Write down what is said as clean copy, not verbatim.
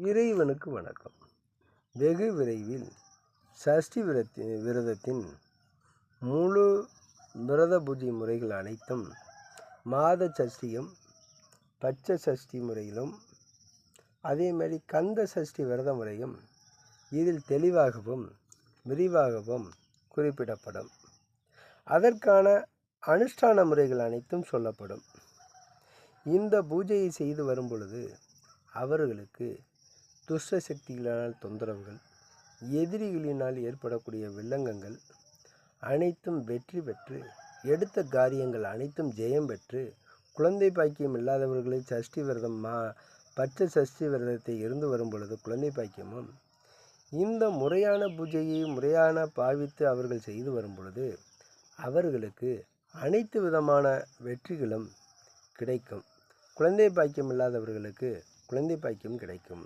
இறைவனுக்கு வணக்கம். வெகு விரைவில் சஷ்டி விரதத்தின் முழு விரத பூஜை முறைகள் அனைத்தும் மாத சஷ்டியும் பட்ச சஷ்டி முறையிலும் அதேமாதிரி கந்த சஷ்டி விரத முறையும் இதில் தெளிவாகவும் விரிவாகவும் குறிப்பிடப்படும். அதற்கான அனுஷ்டான முறைகள் அனைத்தும் சொல்லப்படும். இந்த பூஜையை செய்து வரும் பொழுது அவர்களுக்கு துஷ்ட சக்திகளால் தொந்தரவுகள், எதிரிகளினால் ஏற்படக்கூடிய வில்லங்கங்கள் அனைத்தும் வெற்றி பெற்று, எடுத்த காரியங்கள் அனைத்தும் ஜெயம் பெற்று, குழந்தை பாக்கியம் இல்லாதவர்களை சஷ்டி விரதம் பச்சை சஷ்டி விரதத்தை இருந்து வரும் பொழுது குழந்தை பாக்கியமும், இந்த முறையான பூஜையை முறையான பாவித்து அவர்கள் செய்து வரும் பொழுது அவர்களுக்கு அனைத்து விதமான வெற்றிகளும் கிடைக்கும். குழந்தை பாக்கியம் இல்லாதவர்களுக்கு குழந்தை பாக்கியம் கிடைக்கும்.